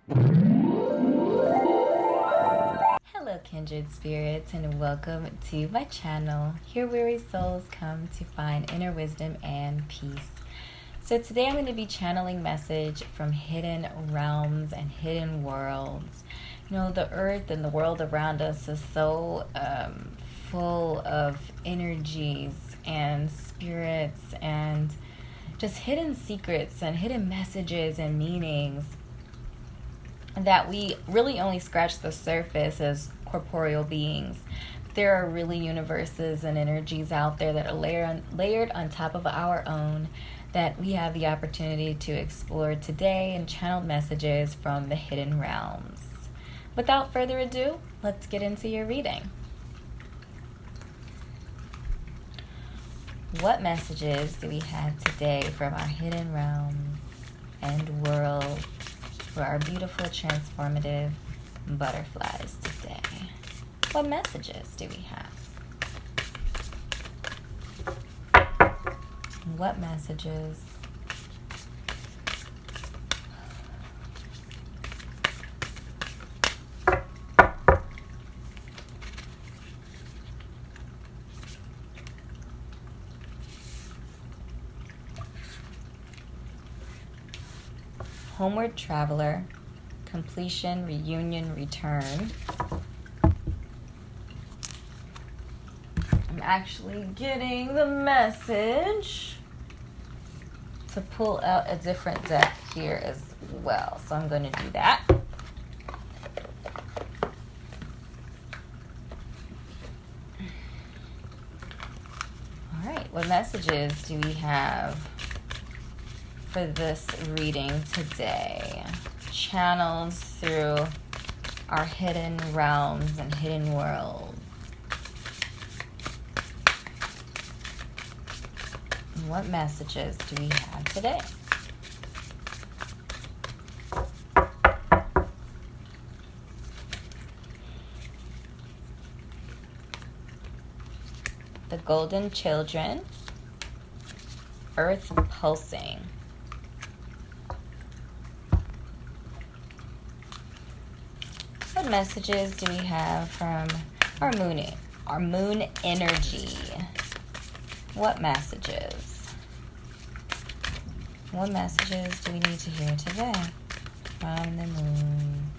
Hello Kindred Spirits, and welcome to my channel. Here weary souls come to find inner wisdom and peace. So today I'm going to be channeling message from hidden realms and hidden worlds. You know, the earth and the world around us is so full of energies and spirits and just hidden secrets and hidden messages and meanings that we really only scratch the surface as corporeal beings. There are really universes and energies out there that are layered on top of our own that we have the opportunity to explore today and channeled messages from the hidden realms. Without further ado, let's get into your reading. What messages do we have today from our hidden realms and worlds for our beautiful, transformative butterflies today? What messages do we have? What messages? Homeward traveler, completion, reunion, return. I'm actually getting the message to pull out a different deck here as well. So I'm going to do that. All right, what messages do we have for this reading today? Channeled through our hidden realms and hidden worlds. What messages do we have today? The Golden Children, Earth Pulsing. What messages do we have from our moon energy? What messages? What messages do we need to hear today from the moon?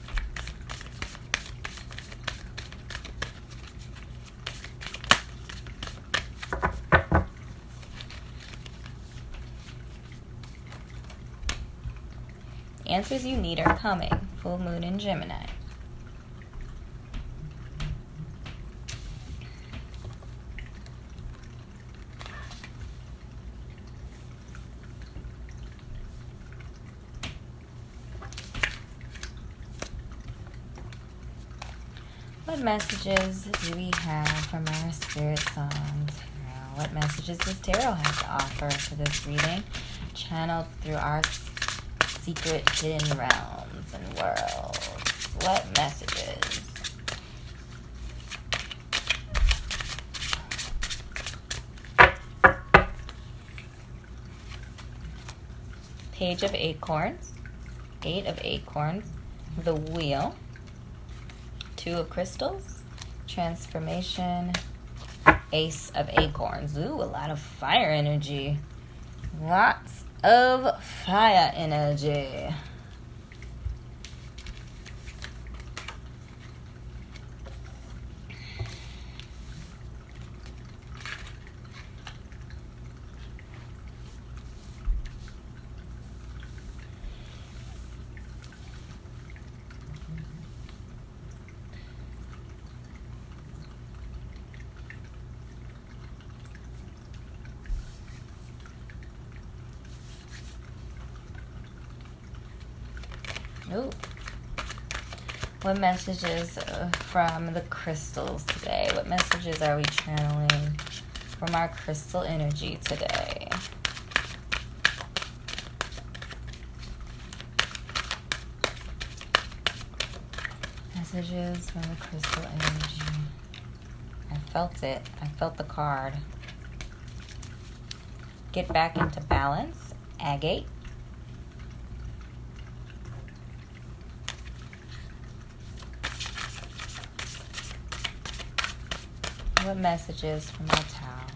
Answers you need are coming. Full moon in Gemini. What messages do we have from our spirit songs? What messages does tarot have to offer for this reading? Channeled through our secret hidden realms and worlds. What messages? Page of Acorns, 8 of Acorns, the Wheel, 2 of Crystals, Transformation, Ace of Acorns. Ooh, a lot of fire energy. Lots of fire energy. Ooh. What messages from the crystals today? What messages are we channeling from our crystal energy today? Messages from the crystal energy. I felt it. I felt the card. Get back into balance. Agate. what messages from my towel?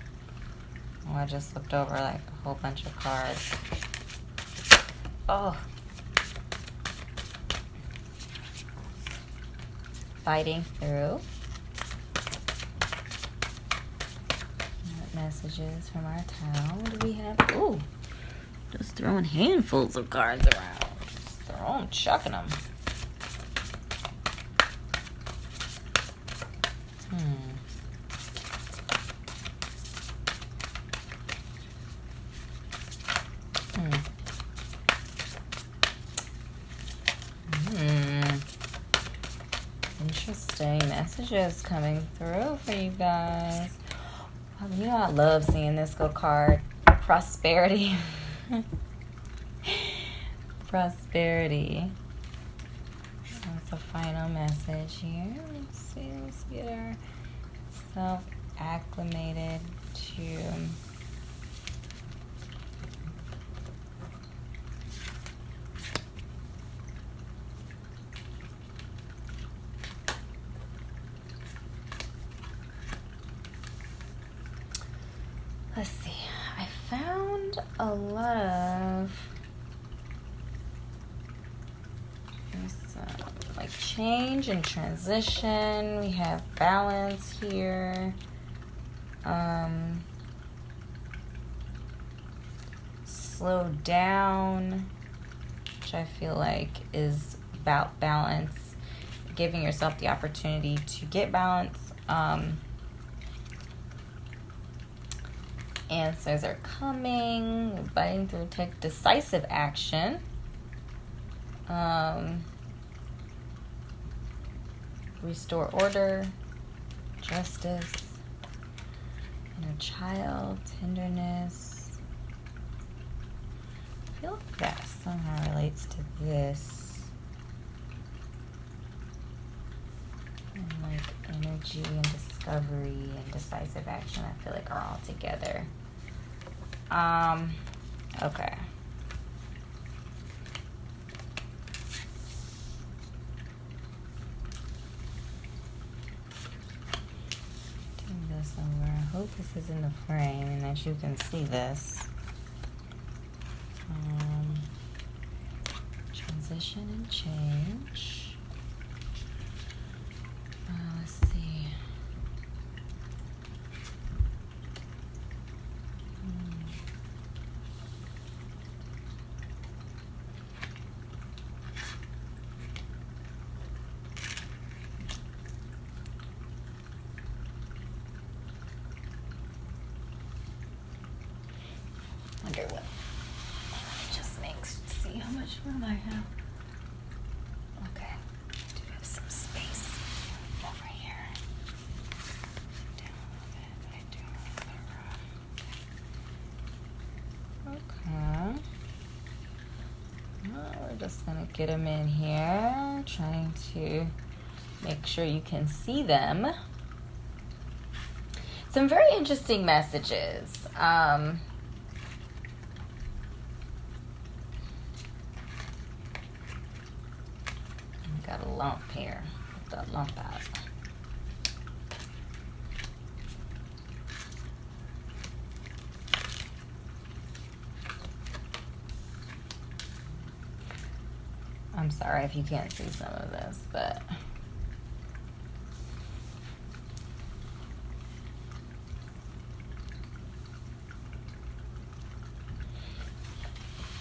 Oh, I just looked over like a whole bunch of cards. Oh. Fighting through. What messages from our towel? What do we have? Ooh. Just throwing handfuls of cards around. Just throwing, chucking them. Interesting messages coming through for you guys. You know, I love seeing this go card. Prosperity. Prosperity. That's a final message here. Let's get ourselves acclimated to let's see. I found a lot of like change and transition. We have balance here. Slow down, which I feel like is about balance. Giving yourself the opportunity to get balance. Answers are coming. Biting through, take decisive action. Restore order, justice, inner child, tenderness. I feel like that somehow relates to this. And like energy and discovery and decisive action, I feel like are all together. Okay. Over. I hope this is in the frame and that you can see this. Transition and change. Let's see. Wonder what. Just makes see how much room I have. Okay, I do have some space over here. Down a little bit, but I do have a bit of room. Okay. Well, we're just gonna get them in here, trying to make sure you can see them. Some very interesting messages. Got a lump here. Get that lump out. I'm sorry if you can't see some of this, but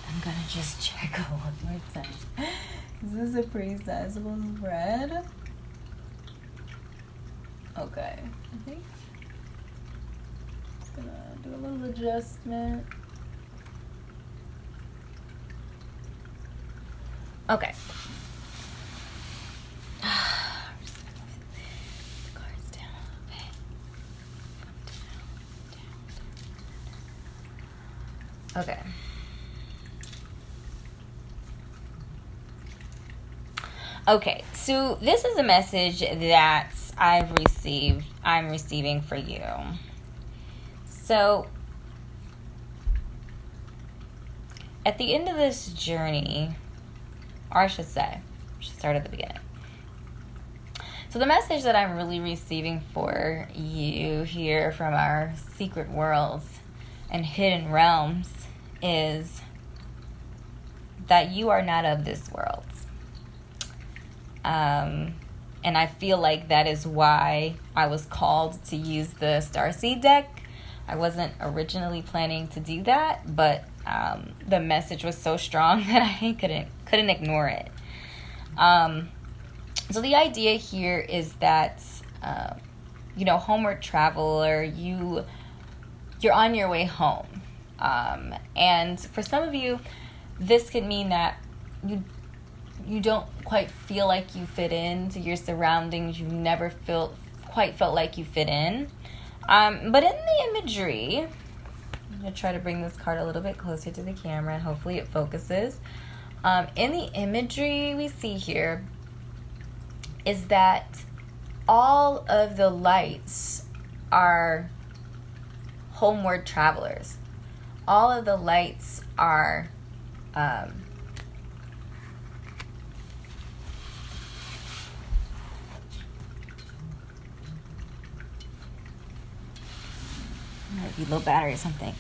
I'm gonna just check one more time. Is this a pretty sizable spread? Okay, I think I'm gonna do a little adjustment. Okay. I'm just gonna move the cards down a little bit. Okay. Okay, so this is a message that I'm receiving for you. So, at the end of this journey, or I should start at the beginning. So the message that I'm really receiving for you here from our secret worlds and hidden realms is that you are not of this world. And I feel like that is why I was called to use the Starseed deck. I wasn't originally planning to do that, but the message was so strong that I couldn't ignore it. So the idea here is that, homeward travel, or you're on your way home. And for some of you, this could mean that you don't quite feel like you fit into your surroundings. You never quite felt like you fit in. But in the imagery, I'm going to try to bring this card a little bit closer to the camera and hopefully it focuses. In the imagery we see here is that all of the lights are homeward travelers. All of the lights are might be low battery or something.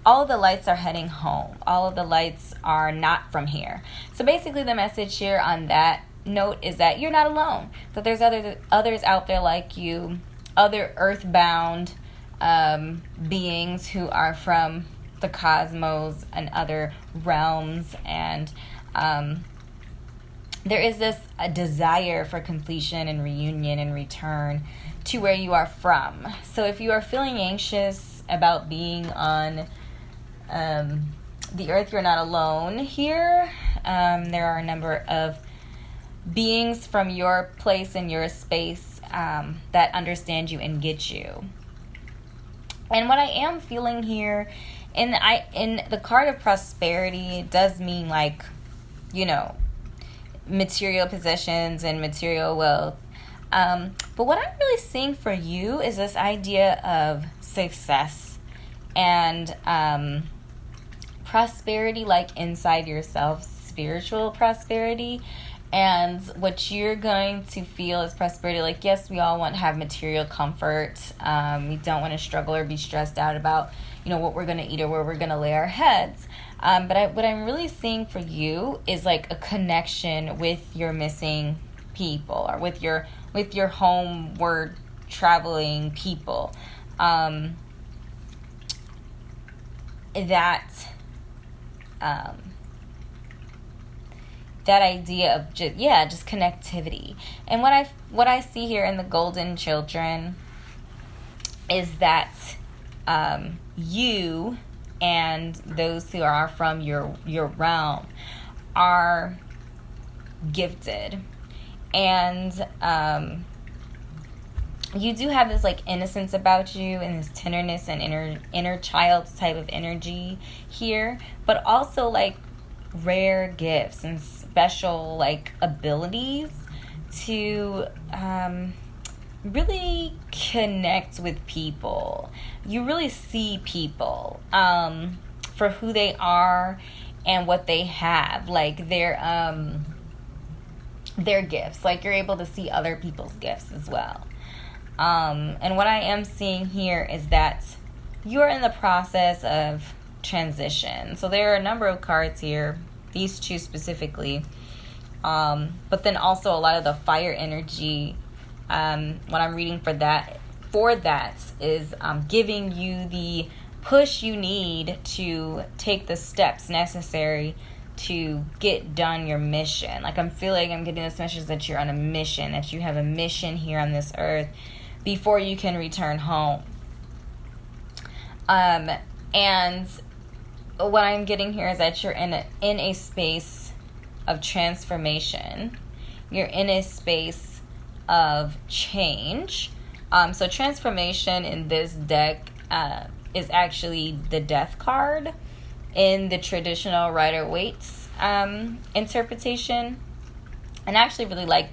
All of the lights are heading home. All of the lights are not from here. So basically the message here on that note is that you're not alone. That there's others out there like you, other earthbound beings who are from the cosmos and other realms. And there is this a desire for completion and reunion and return to where you are from. So if you are feeling anxious about being on the earth, you're not alone here. There are a number of beings from your place and your space that understand you and get you. And what I am feeling here in the card of prosperity, it does mean like, material possessions and material wealth. But what I'm really seeing for you is this idea of success and prosperity, like inside yourself, spiritual prosperity. And what you're going to feel is prosperity. Like, yes, we all want to have material comfort. We don't want to struggle or be stressed out about, what we're going to eat or where we're going to lay our heads. But what I'm really seeing for you is like a connection with your missing people, or with your homeward traveling people. That idea of just connectivity. And what I see here in the golden children is that you and those who are from your realm are gifted. And you do have this like innocence about you and this tenderness and inner child type of energy here, but also like rare gifts and special like abilities to really connect with people. You really see people for who they are and what they have, like their gifts. Like you're able to see other people's gifts as well. And what I am seeing here is that you're in the process of transition. So there are a number of cards here, these two specifically, but then also a lot of the fire energy. What I'm reading for that is giving you the push you need to take the steps necessary to get done your mission. Like I'm feeling I'm getting this message that you're on a mission, that you have a mission here on this earth before you can return home. And what I'm getting here is that you're in a space of transformation. You're in a space of change. So transformation in this deck is actually the death card in the traditional Rider-Waite's interpretation. And I actually really like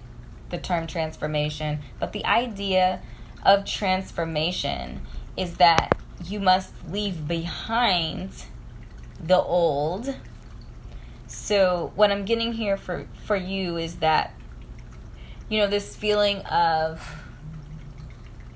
the term transformation, but the idea of transformation is that you must leave behind the old. So what I'm getting here for you is that this feeling of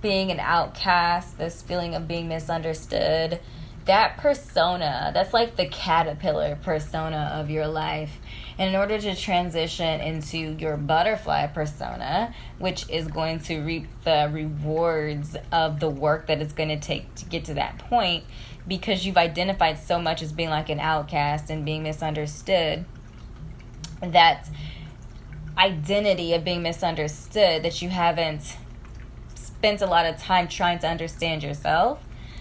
being an outcast, this feeling of being misunderstood, that persona, that's like the caterpillar persona of your life. And in order to transition into your butterfly persona, which is going to reap the rewards of the work that it's going to take to get to that point, because you've identified so much as being like an outcast and being misunderstood, that identity of being misunderstood, that you haven't spent a lot of time trying to understand yourself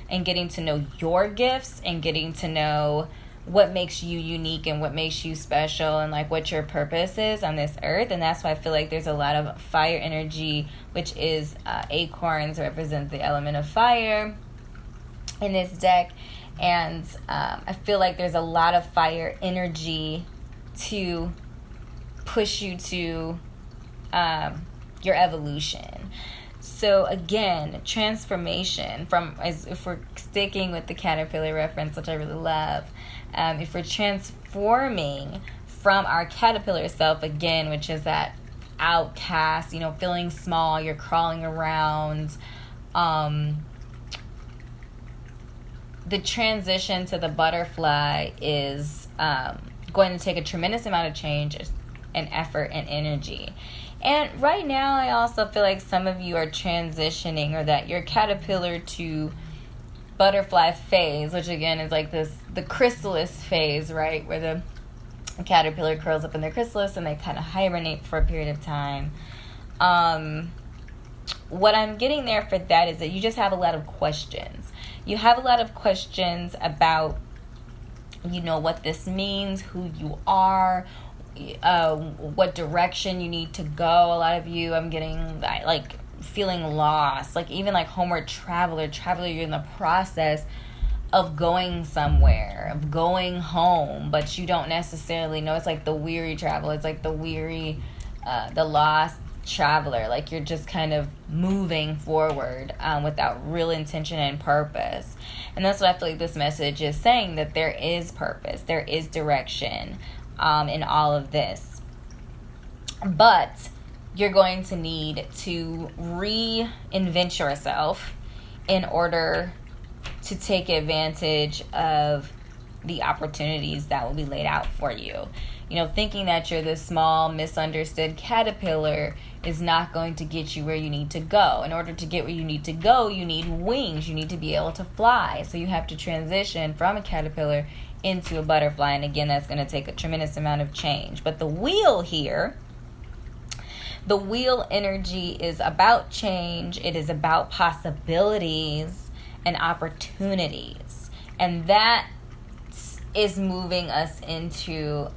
and getting to know your gifts and getting to know what makes you unique and what makes you special and like what your purpose is on this earth. And that's why I feel like there's a lot of fire energy, which is acorns represent the element of fire in this deck. And I feel like there's a lot of fire energy to push you to your evolution. So again, transformation if we're sticking with the caterpillar reference, which I really love, if we're transforming from our caterpillar self again, which is that outcast, feeling small, you're crawling around, the transition to the butterfly is going to take a tremendous amount of change and effort and energy. And right now, I also feel like some of you are transitioning, or that your caterpillar to butterfly phase, which again is like the chrysalis phase, right? Where the caterpillar curls up in their chrysalis and they kind of hibernate for a period of time. What I'm getting there for that is that you just have a lot of questions. You have a lot of questions about, what this means, who you are, what direction you need to go. A lot of you, I'm getting like feeling lost, like even like homeward traveler, you're in the process of going somewhere, of going home, but you don't necessarily know. It's like the weary traveler, it's like the weary, the lost traveler, like you're just kind of moving forward without real intention and purpose. And that's what I feel like this message is saying, that there is purpose, there is direction in all of this. But you're going to need to reinvent yourself in order to take advantage of the opportunities that will be laid out for you. Thinking that you're this small, misunderstood caterpillar is not going to get you where you need to go. In order to get where you need to go, you need wings. You need to be able to fly. So you have to transition from a caterpillar into a butterfly. And again, that's going to take a tremendous amount of change. But the wheel here, the wheel energy is about change. It is about possibilities and opportunities. And that is moving us into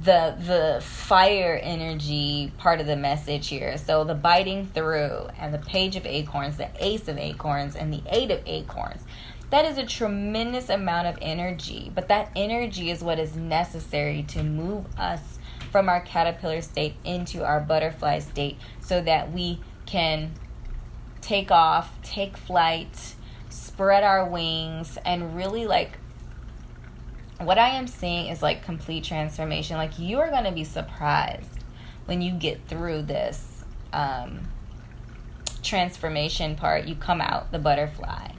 the fire energy part of the message here. So the biting through and the page of acorns, the ace of acorns, and the 8 of acorns. That is a tremendous amount of energy, but that energy is what is necessary to move us from our caterpillar state into our butterfly state, so that we can take off, take flight, spread our wings, and really what I am seeing is complete transformation. You are going to be surprised when you get through this transformation part. You come out the butterfly.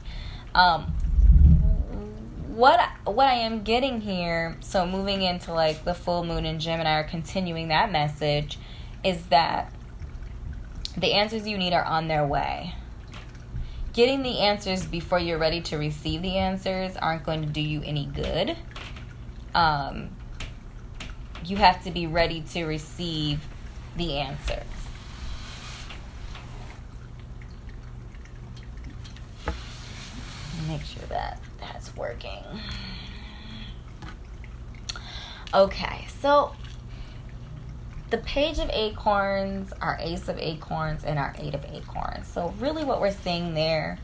What I am getting here, so moving into the full moon in Gemini, or continuing that message, is that the answers you need are on their way. Getting the answers before you're ready to receive the answers aren't going to do you any good. You have to be ready to receive the answers. Make sure that that's working. Okay, so the page of acorns, our ace of acorns, and our 8 of acorns. So really what we're seeing there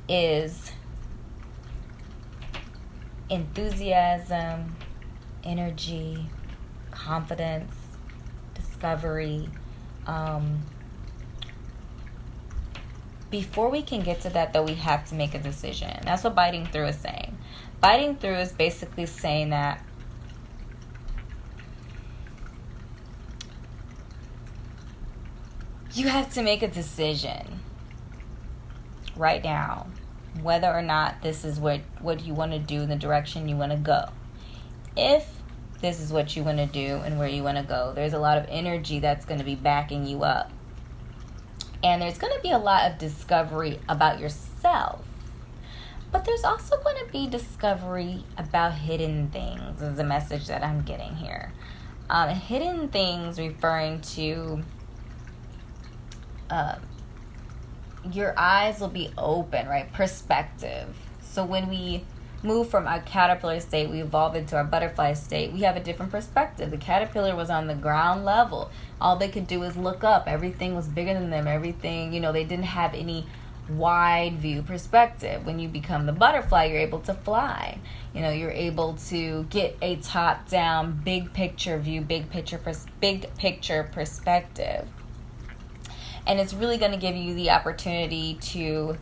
is enthusiasm, energy, confidence, discovery. Before we can get to that, though, we have to make a decision. That's what biting through is saying. Biting through is basically saying that you have to make a decision right now whether or not this is what you want to do, in the direction you want to go. If this is what you want to do and where you want to go, there's a lot of energy that's going to be backing you up. And there's going to be a lot of discovery about yourself. But there's also going to be discovery about hidden things, is the message that I'm getting here. Hidden things referring to your eyes will be open, right? Perspective. So when we move from our caterpillar state, we evolve into our butterfly state, we have a different perspective. The caterpillar was on the ground level. All they could do is look up. Everything was bigger than them. Everything, they didn't have any wide view perspective. When you become the butterfly, you're able to fly. You're able to get a top down, big picture view, big picture perspective. And it's really going to give you the opportunity to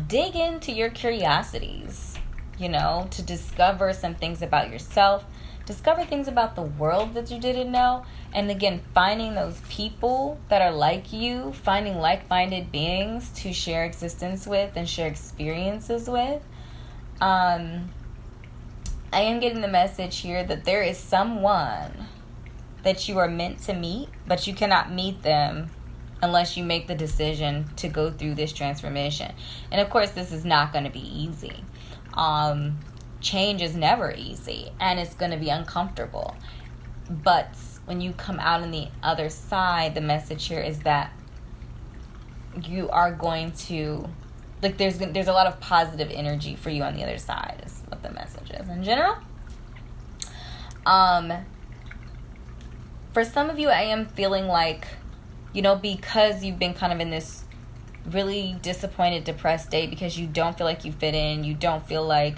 dig into your curiosities, to discover some things about yourself, discover things about the world that you didn't know. And again, finding those people that are like you, finding like-minded beings to share existence with and share experiences with. I am getting the message here that there is someone that you are meant to meet, but you cannot meet them unless you make the decision to go through this transformation. And of course, this is not going to be easy. Change is never easy, and it's going to be uncomfortable. But when you come out on the other side, the message here is that you are going to, there's a lot of positive energy for you on the other side, is what the message is in general. For some of you, I am feeling like, because you've been kind of in this really disappointed, depressed state, because you don't feel like you fit in, you don't feel like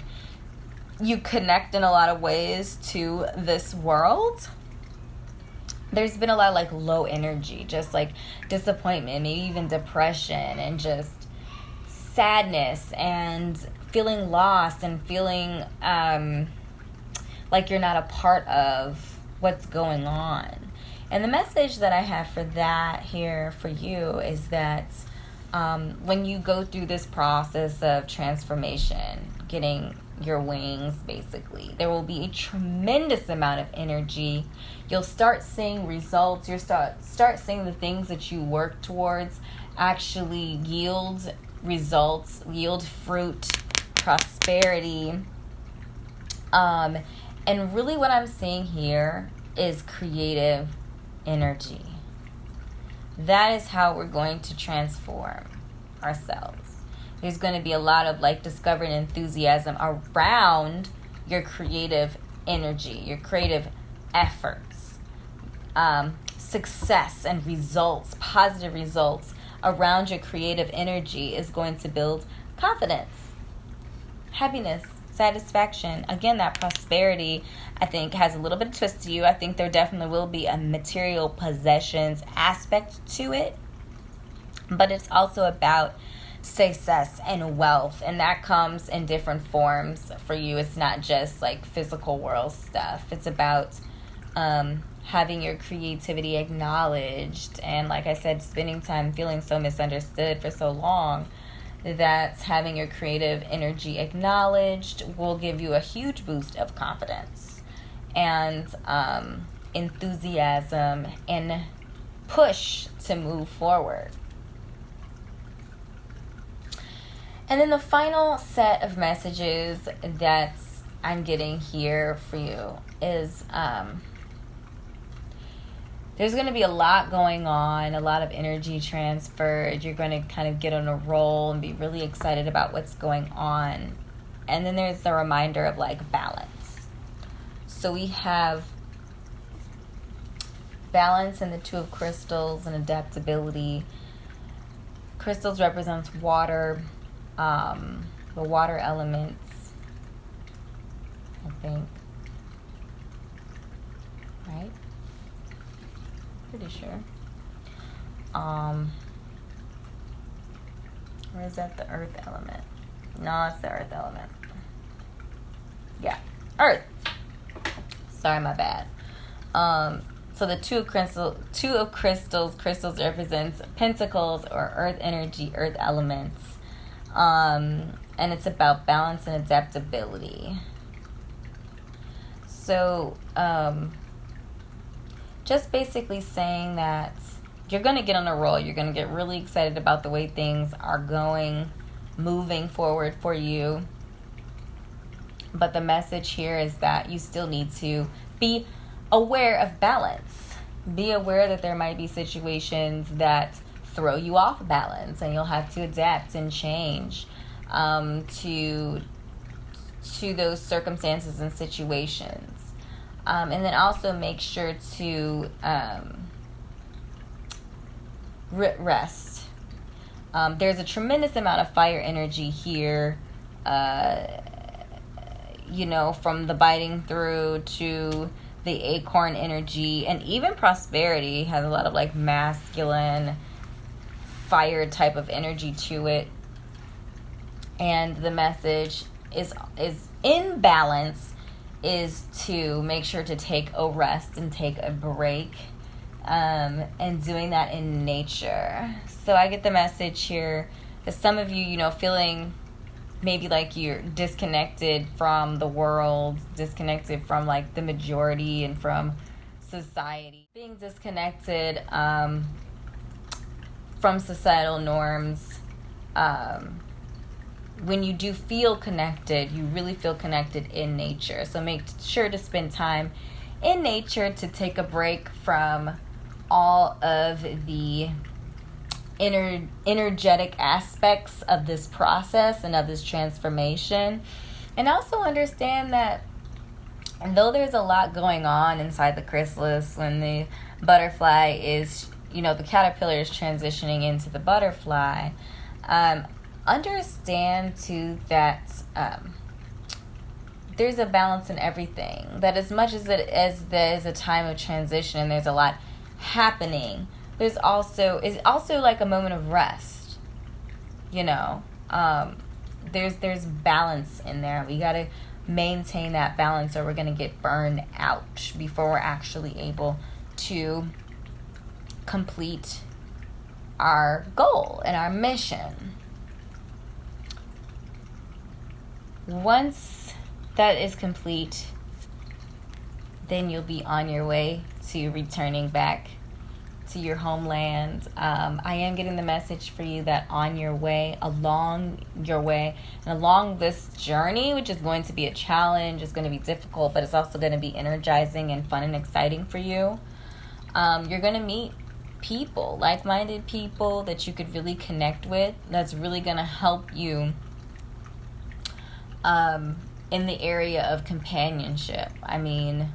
you connect in a lot of ways to this world. There's been a lot of low energy, just disappointment, maybe even depression, and just sadness, and feeling lost, and feeling like you're not a part of what's going on. And the message that I have for that here for you is that when you go through this process of transformation, getting your wings, basically, there will be a tremendous amount of energy. You'll start seeing results. You'll start seeing the things that you work towards actually yield results, yield fruit, prosperity. And really what I'm seeing here is creative energy. That is how we're going to transform ourselves. There's going to be a lot of discovery and enthusiasm around your creative energy, your creative efforts, success and results, positive results around your creative energy is going to build confidence, happiness, satisfaction. Again, that prosperity, I think, has a little bit of twist to you. I think there definitely will be a material possessions aspect to it, but it's also about success and wealth, and that comes in different forms for you. It's not just physical world stuff. It's about having your creativity acknowledged, and like I said, spending time feeling so misunderstood for so long, that having your creative energy acknowledged will give you a huge boost of confidence and enthusiasm and push to move forward. And then the final set of messages that I'm getting here for you is there's going to be a lot going on, a lot of energy transferred. You're going to kind of get on a roll and be really excited about what's going on. And then there's the reminder of balance. So we have balance in the Two of Crystals and adaptability. Crystals represents water. The water elements, I think, right? Pretty sure. Or is that the earth element? No, it's the earth element. Yeah, earth. Sorry, my bad. So the two of crystals represents pentacles or earth energy, earth elements. And it's about balance and adaptability. So, just basically saying that you're going to get on a roll. You're going to get really excited about the way things are moving forward for you. But the message here is that you still need to be aware of balance. Be aware that there might be situations that throw you off balance, and you'll have to adapt and change to those circumstances and situations. And then also make sure to rest. There's a tremendous amount of fire energy here, from the biting through to the acorn energy, and even prosperity has a lot of like masculine fire type of energy to it. And the message is in balance is to make sure to take a rest and take a break, and doing that in nature. So I get the message here that some of you, feeling maybe like you're disconnected from the world, disconnected from like the majority and from society, being disconnected from societal norms. When you do feel connected, you really feel connected in nature. So make sure to spend time in nature to take a break from all of the energetic aspects of this process and of this transformation. And also understand that though there's a lot going on inside the chrysalis, when the butterfly is, the caterpillar is transitioning into the butterfly, understand too that there's a balance in everything. That as much as there's a time of transition and there's a lot happening, there's also like a moment of rest. There's balance in there. We got to maintain that balance, or we're going to get burned out before we're actually able to complete our goal and our mission. Once that is complete, then you'll be on your way to returning back to your homeland. I am getting the message for you that on your way, along your way, and along this journey, which is going to be a challenge, it's going to be difficult, but it's also going to be energizing and fun and exciting for you. You're going to meet people, like-minded people that you could really connect with, that's really going to help you in the area of companionship. I mean,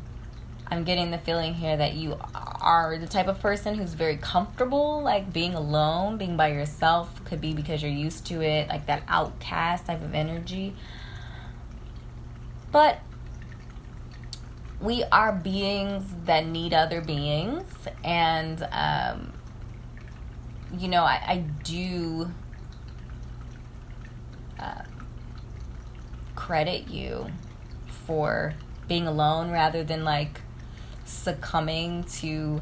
I'm getting the feeling here that you are the type of person who's very comfortable, like being alone, being by yourself. Could be because you're used to it, like that outcast type of energy. But we are beings that need other beings. And, I do credit you for being alone rather than like succumbing to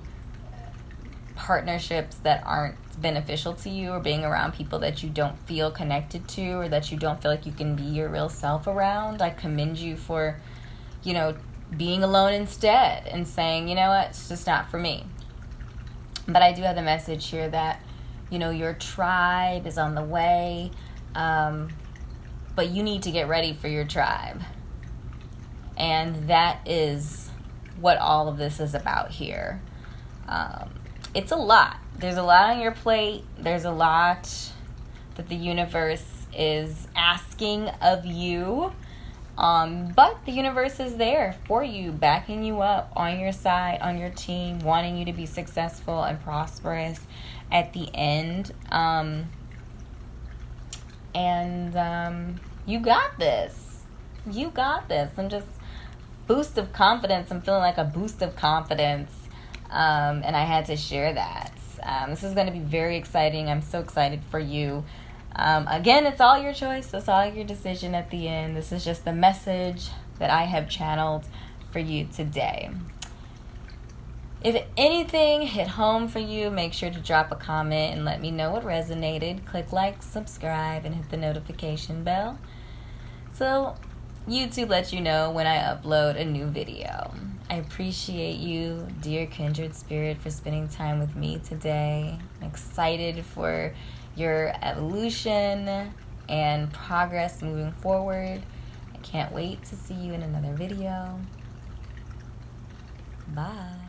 partnerships that aren't beneficial to you, or being around people that you don't feel connected to, or that you don't feel like you can be your real self around. I commend you for, being alone instead and saying, it's just not for me. But I do have the message here that, your tribe is on the way, but you need to get ready for your tribe. And that is what all of this is about here. It's a lot. There's a lot on your plate. There's a lot that the universe is asking of you. But the universe is there for you, backing you up, on your side, on your team, wanting you to be successful and prosperous at the end. You got this. You got this. I'm just boost of confidence. I'm feeling like a boost of confidence. And I had to share that. This is going to be very exciting. I'm so excited for you. Again, it's all your choice. It's all your decision at the end. This is just the message that I have channeled for you today. If anything hit home for you, make sure to drop a comment and let me know what resonated. Click like, subscribe, and hit the notification bell so YouTube lets you know when I upload a new video. I appreciate you, dear Kindred Spirit, for spending time with me today. I'm excited for your evolution and progress moving forward. I can't wait to see you in another video. Bye.